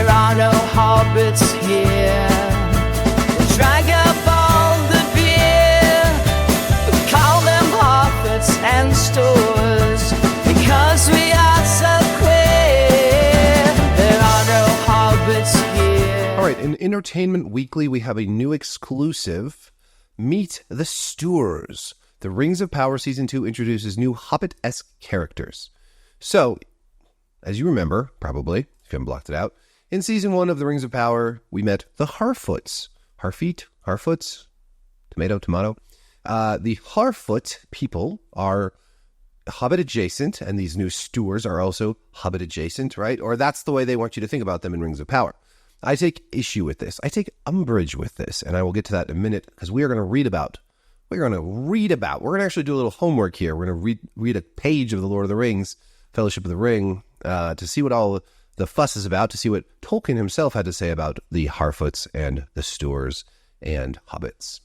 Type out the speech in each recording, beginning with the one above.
There are no hobbits here. We'll drag up all the beer. We call them Harfoots and Stoors because we are so queer. There are no hobbits here. All right, in Entertainment Weekly, we have a new exclusive. Meet the Stoors. The Rings of Power Season 2 introduces new Hobbit-esque characters. So, as you remember, probably, if you haven't blocked it out, in Season 1 of The Rings of Power, we met the Harfoots. Harfoots, tomato. The Harfoot people are Hobbit adjacent, and these new Stoors are also Hobbit adjacent, right? Or that's the way they want you to think about them in Rings of Power. I take issue with this. I take umbrage with this, and I will get to that in a minute, because we're going to actually do a little homework here. We're going to read a page of the Lord of the Rings, Fellowship of the Ring, to see what all the fuss is about, to see what Tolkien himself had to say about the Harfoots and the Stoors and Hobbits.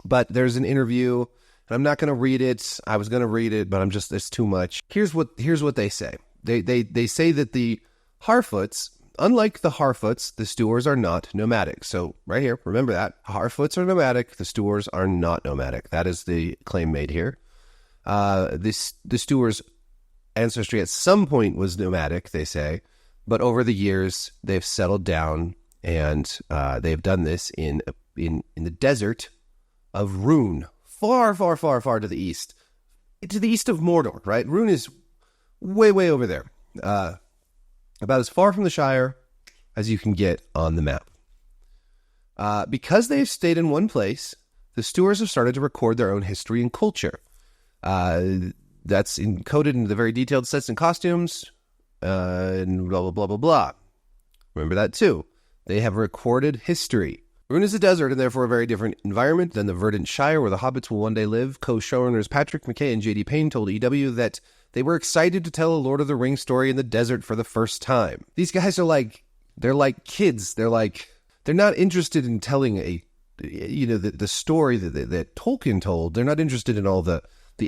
But there's an interview, and I'm not going to read it. I was going to read it, but it's too much. Here's what they say. They say that the Harfoots, unlike the Harfoots, the Stoors are not nomadic. So right here, remember that. Harfoots are nomadic. The Stoors are not nomadic. That is the claim made here. The Stoors' ancestry at some point was nomadic, they say. But over the years, they've settled down, and they've done this in the desert of Rhun. Far, far, far, far to the east. To the east of Mordor, right? Rhun is way, way over there. About as far from the Shire as you can get on the map. Because they've stayed in one place, the Stoors have started to record their own history and culture. That's encoded into the very detailed sets and costumes, and blah, blah, blah, blah, blah. Remember that too. They have recorded history. Rhun is a desert and therefore a very different environment than the verdant Shire where the Hobbits will one day live. Co-showrunners Patrick McKay and J.D. Payne told EW that they were excited to tell a Lord of the Rings story in the desert for the first time. These guys are they're like kids. They're not interested in telling the story that Tolkien told. They're not interested in all the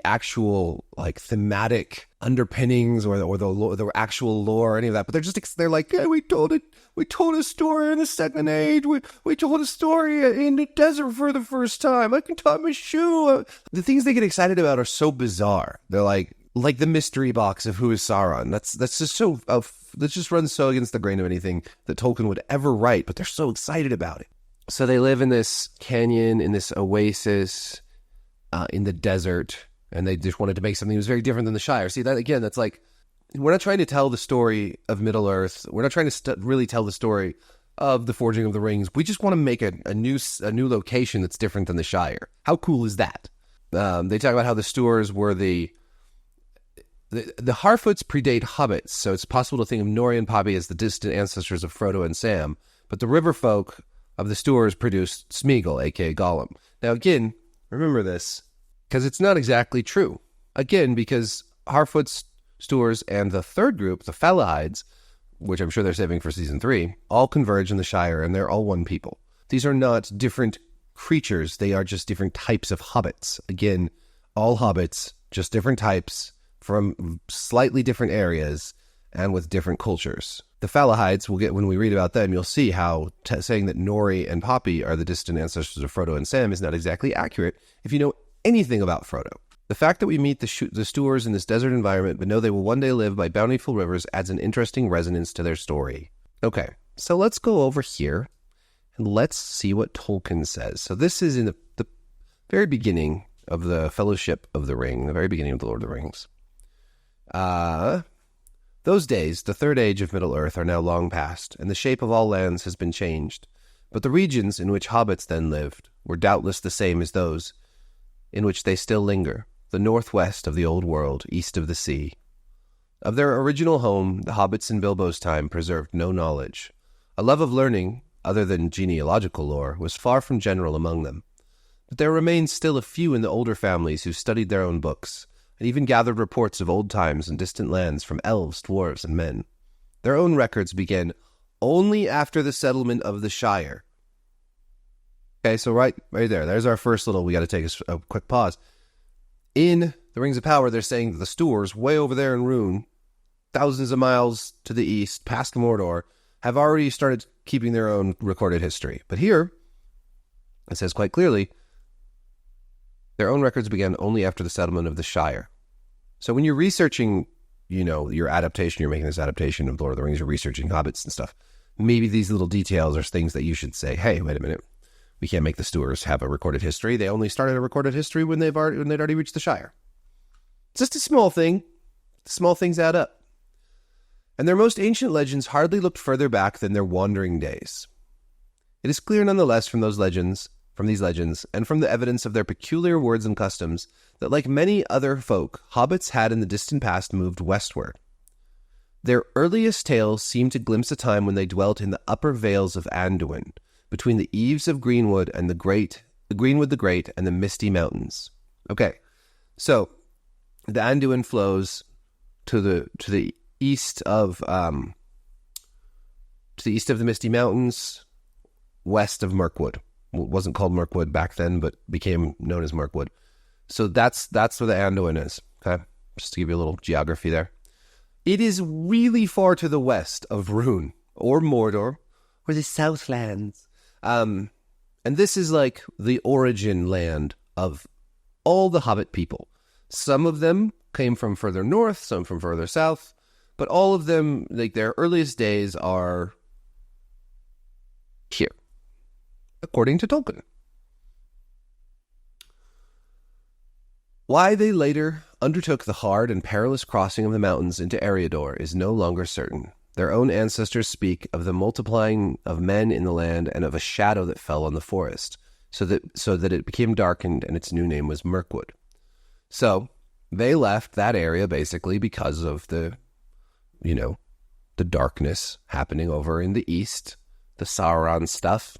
actual thematic underpinnings or the actual lore or any of that. But they're like, hey, we told a story in the Second Age. We told a story in the desert for the first time. I can tie my shoe. The things they get excited about are so bizarre. They're like the mystery box of who is Sauron. That's just so that just runs so against the grain of anything that Tolkien would ever write, but they're so excited about it. So they live in this canyon, in this oasis, in the desert, and they just wanted to make something that was very different than the Shire. See, that again, that's like, we're not trying to tell the story of Middle-earth. We're not trying to really tell the story of the Forging of the Rings. We just want to make a new location that's different than the Shire. How cool is that? They talk about how the Stoors were the Harfoots predate Hobbits, so it's possible to think of Nori and Poppy as the distant ancestors of Frodo and Sam, but the river folk of the Stoors produced Smeagol, aka Gollum. Now again, remember this, because it's not exactly true. Again, because Harfoots, Stoors, and the third group, the Falahides, which I'm sure they're saving for Season 3, all converge in the Shire, and they're all one people. These are not different creatures, they are just different types of hobbits. Again, all hobbits, just different types, from slightly different areas and with different cultures. The Falahides, when we read about them, you'll see how saying that Nori and Poppy are the distant ancestors of Frodo and Sam is not exactly accurate if you know anything about Frodo. The fact that we meet the Stoors in this desert environment but know they will one day live by bountiful rivers adds an interesting resonance to their story. Okay, so let's go over here and let's see what Tolkien says. So this is in the very beginning of the Fellowship of the Ring, the very beginning of the Lord of the Rings. Those days, the third age of Middle-earth, are now long past, and the shape of all lands has been changed. But the regions in which hobbits then lived were doubtless the same as those in which they still linger, the northwest of the old world, east of the sea. Of their original home, the hobbits in Bilbo's time preserved no knowledge. A love of learning, other than genealogical lore, was far from general among them. But there remained still a few in the older families who studied their own books, and even gathered reports of old times and distant lands from elves, dwarves, and men. Their own records began only after the settlement of the Shire. Okay, so right there's our first little, we got to take a quick pause. In the Rings of Power, they're saying that the Stoors, way over there in Rhun, thousands of miles to the east, past Mordor, have already started keeping their own recorded history. But here, it says quite clearly, their own records began only after the settlement of the Shire. So when you're researching, your adaptation, you're making this adaptation of Lord of the Rings, you're researching Hobbits and stuff, maybe these little details are things that you should say, hey, wait a minute, we can't make the Stoors have a recorded history. They only started a recorded history when they'd already reached the Shire. It's just a small thing. Small things add up. And their most ancient legends hardly looked further back than their wandering days. It is clear nonetheless from these legends, and from the evidence of their peculiar words and customs, that like many other folk, hobbits had in the distant past moved westward. Their earliest tales seem to glimpse a time when they dwelt in the upper vales of Anduin, between the eaves of Greenwood and the Greenwood the Great and the misty mountains. Okay, so the Anduin flows to the east of the Misty Mountains, west of Mirkwood. It wasn't called Mirkwood back then, but became known as Mirkwood. So that's where the Anduin is. Okay, just to give you a little geography there. It is really far to the west of Rhun or Mordor or the Southlands. And this is like the origin land of all the Hobbit people. Some of them came from further north, some from further south, but all of them, like their earliest days are here, according to Tolkien. Why they later undertook the hard and perilous crossing of the mountains into Eriador is no longer certain. Their own ancestors speak of the multiplying of men in the land and of a shadow that fell on the forest, so that it became darkened and its new name was Mirkwood. So they left that area basically because of the darkness happening over in the east, the Sauron stuff.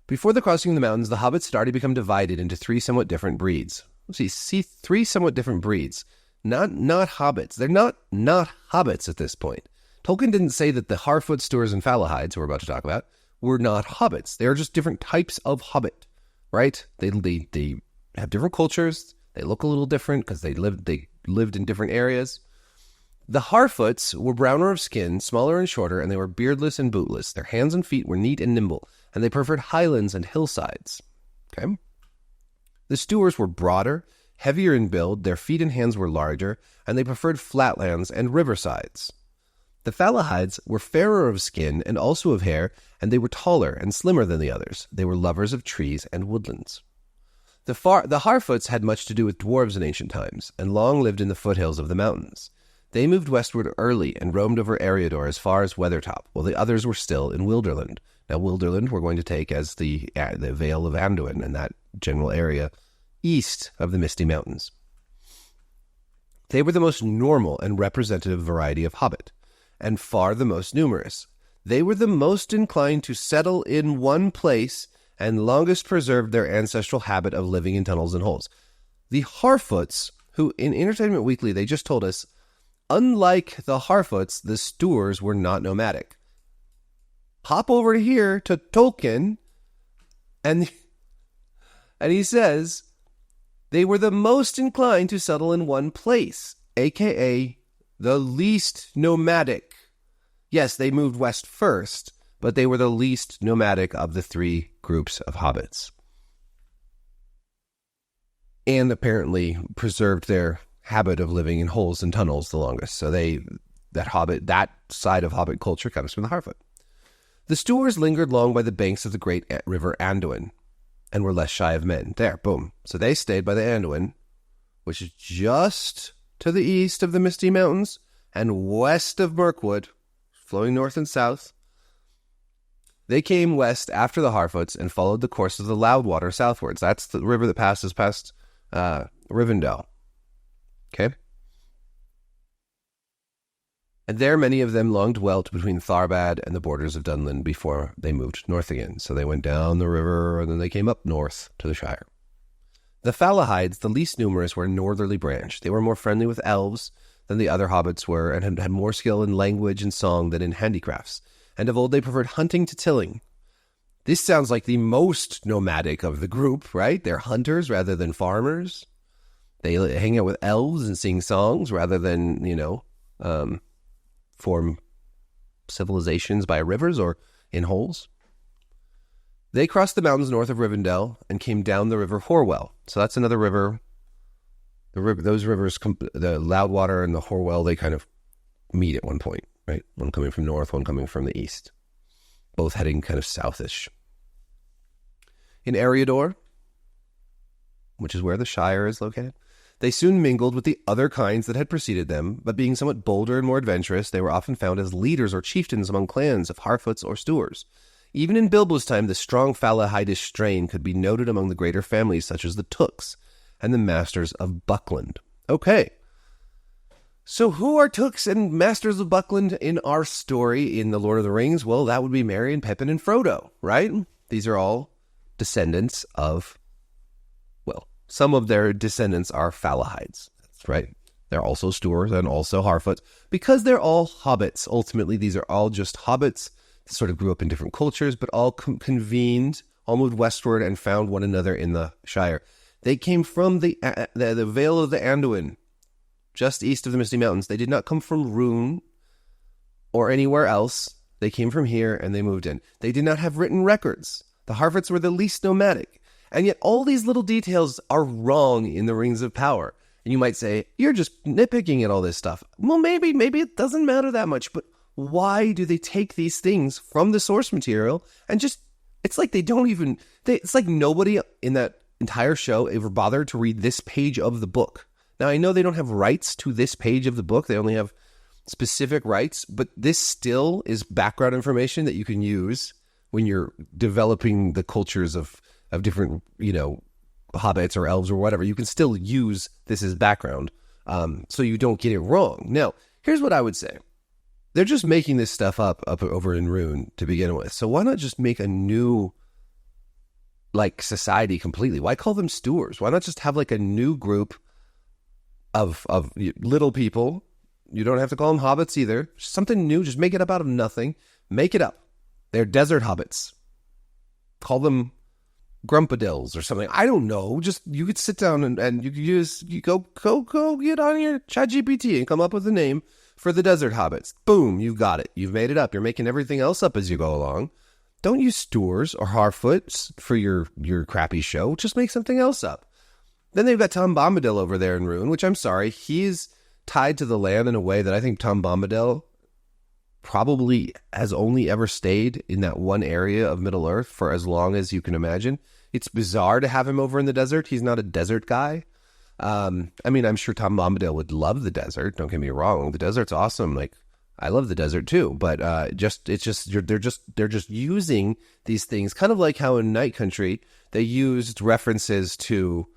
Before the crossing of the mountains, the hobbits had already become divided into three somewhat different breeds. See, three somewhat different breeds. Not hobbits. They're not hobbits at this point. Tolkien didn't say that the Harfoots, Stoors, and Falahides, who we're about to talk about, were not hobbits. They are just different types of hobbit, right? They have different cultures. They look a little different because they lived in different areas. The Harfoots were browner of skin, smaller and shorter, and they were beardless and bootless. Their hands and feet were neat and nimble, and they preferred highlands and hillsides. Okay. The Stoors were broader, heavier in build, their feet and hands were larger, and they preferred flatlands and riversides. The Falahides were fairer of skin and also of hair, and they were taller and slimmer than the others. They were lovers of trees and woodlands. The Harfoots had much to do with dwarves in ancient times, and long lived in the foothills of the mountains. They moved westward early and roamed over Eriador as far as Weathertop, while the others were still in Wilderland. Now, Wilderland we're going to take as the Vale of Anduin and that general area east of the Misty Mountains. They were the most normal and representative variety of hobbit, and far the most numerous. They were the most inclined to settle in one place and longest preserved their ancestral habit of living in tunnels and holes. The Harfoots, who in Entertainment Weekly, they just told us, unlike the Harfoots, the Stoors were not nomadic. Hop over here to Tolkien, and he says they were the most inclined to settle in one place, a.k.a. the least nomadic. Yes, they moved west first, but they were the least nomadic of the three groups of hobbits. And apparently preserved their habit of living in holes and tunnels the longest. So that side of hobbit culture comes from the Harfoot. The Stoors lingered long by the banks of the great river Anduin and were less shy of men. There, boom. So they stayed by the Anduin, which is just to the east of the Misty Mountains and west of Mirkwood, flowing north and south. They came west after the Harfoots and followed the course of the Loudwater southwards. That's the river that passes past Rivendell. Okay? And there many of them long dwelt between Tharbad and the borders of Dunland before they moved north again. So they went down the river and then they came up north to the Shire. The Falahides, the least numerous, were a northerly branch. They were more friendly with elves than the other hobbits were and had more skill in language and song than in handicrafts. And of old they preferred hunting to tilling. This sounds like the most nomadic of the group, right? They're hunters rather than farmers. They hang out with elves and sing songs rather than, form civilizations by rivers or in holes. They crossed the mountains north of Rivendell and came down the river Horwell. So that's another river. Those rivers, the Loudwater and the Horwell, they kind of meet at one point, right? One coming from north, one coming from the east, both heading kind of southish. In Eriador, which is where the Shire is located, they soon mingled with the other kinds that had preceded them, but being somewhat bolder and more adventurous, they were often found as leaders or chieftains among clans of Harfoots or Stoors. Even in Bilbo's time, the strong Falahidish strain could be noted among the greater families such as the Tooks and the Masters of Buckland. Okay, so who are Tooks and Masters of Buckland in our story in The Lord of the Rings? Well, that would be Merry and Pippin and Frodo, right? These are all descendants of, well, some of their descendants are Falahides. That's right. They're also Stoors and also Harfoots because they're all hobbits. Ultimately, these are all just hobbits that sort of grew up in different cultures, but all convened, all moved westward and found one another in the Shire. They came from the Vale of the Anduin, just east of the Misty Mountains. They did not come from Rhun or anywhere else. They came from here and they moved in. They did not have written records. The Harfoots were the least nomadic. And yet all these little details are wrong in the Rings of Power. And you might say, you're just nitpicking at all this stuff. Well, maybe it doesn't matter that much, but why do they take these things from the source material and just, it's like they don't even, it's like nobody in that entire show ever bothered to read this page of the book. Now, I know they don't have rights to this page of the book. They only have specific rights, but this still is background information that you can use when you're developing the cultures of different, hobbits or elves or whatever. You can still use this as background, so you don't get it wrong. Now, here's what I would say. They're just making this stuff up over in Rhun to begin with. So why not just make a new, society completely? Why call them Stoors? Why not just have, a new group of little people? You don't have to call them hobbits either. Something new. Just make it up out of nothing. Make it up. They're desert hobbits. Call them Grumpadills or something. I don't know. Just, you could sit down and you go get on your ChatGPT and come up with a name for the desert hobbits. Boom, you got it. You've made it up. You're making everything else up as you go along. Don't use Stoors or Harfoots for your crappy show. Just make something else up. Then they've got Tom Bombadil over there in Rhun, which I'm sorry, he's tied to the land in a way that I think Tom Bombadil probably has only ever stayed in that one area of Middle-earth for as long as you can imagine. It's bizarre to have him over in the desert. He's not a desert guy. I'm sure Tom Bombadil would love the desert. Don't get me wrong. The desert's awesome. I love the desert too, but they're just using these things, kind of like how in Night Country they used references to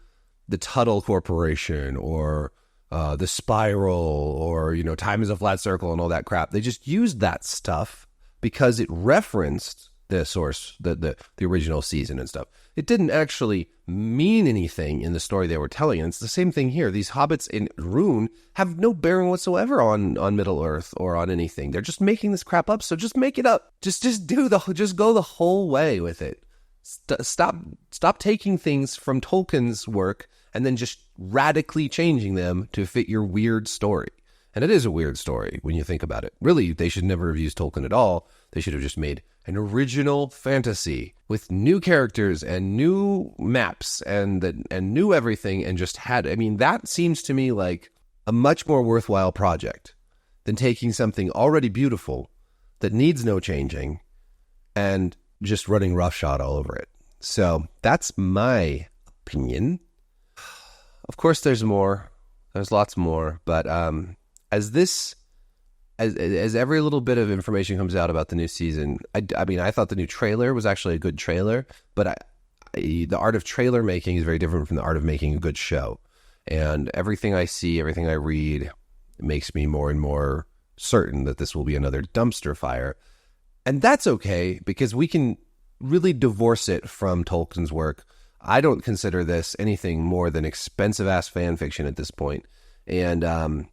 the Tuttle Corporation or the Spiral or Time is a Flat Circle and all that crap. They just used that stuff because it referenced the source, the original season and stuff. It didn't actually mean anything in the story they were telling. And it's the same thing here. These hobbits in Rhun have no bearing whatsoever on Middle-earth or on anything. They're just making this crap up. So just make it up. Just go the whole way with it. Stop taking things from Tolkien's work and then just radically changing them to fit your weird story. And it is a weird story when you think about it. Really, they should never have used Tolkien at all. They should have just made an original fantasy with new characters and new maps and new everything and just that seems to me like a much more worthwhile project than taking something already beautiful that needs no changing and just running roughshod all over it. So that's my opinion. Of course, there's more. There's lots more. But as every little bit of information comes out about the new season, I thought the new trailer was actually a good trailer, but the art of trailer making is very different from the art of making a good show. And everything I see, everything I read, makes me more and more certain that this will be another dumpster fire. And that's okay, because we can really divorce it from Tolkien's work. I don't consider this anything more than expensive-ass fan fiction at this point. And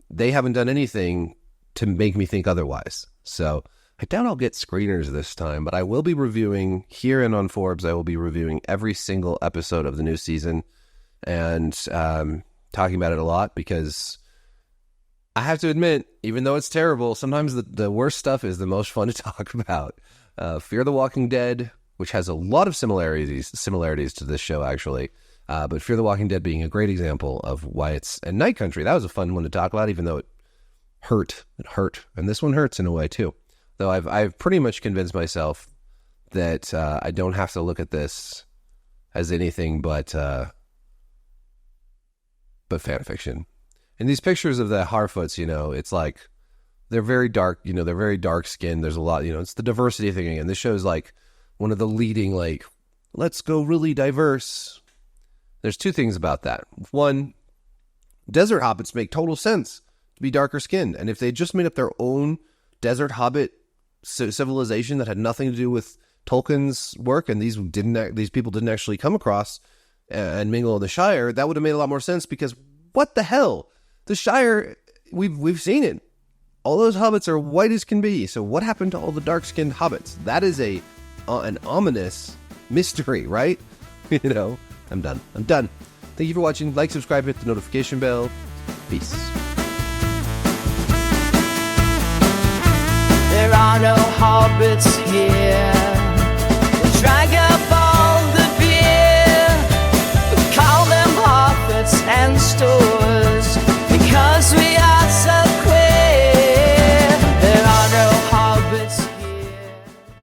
they haven't done anything to make me think otherwise. So I doubt I'll get screeners this time, but I will be reviewing here and on Forbes. I will be reviewing every single episode of the new season and talking about it a lot because I have to admit, even though it's terrible, sometimes the worst stuff is the most fun to talk about. Fear the Walking Dead, which has a lot of similarities to this show, actually. But Fear the Walking Dead being a great example of why it's... And Night Country, that was a fun one to talk about, even though it hurt. It hurt. And this one hurts in a way, too. Though I've pretty much convinced myself that I don't have to look at this as anything but fan fiction. And these pictures of the Harfoots, it's like they're very dark. They're very dark skinned. There's a lot. It's the diversity thing again. This show's like one of the leading let's go really diverse. There's two things about that. One, desert hobbits make total sense to be darker skinned, and if they just made up their own desert hobbit civilization that had nothing to do with Tolkien's work, and these people didn't actually come across and mingle in the Shire, that would have made a lot more sense. Because what the hell, the Shire, we've seen it. All those hobbits are white as can be. So what happened to all the dark skinned hobbits? That is an ominous mystery, right? I'm done. Thank you for watching. Like, subscribe, hit the notification bell. Peace. There are no hobbits here.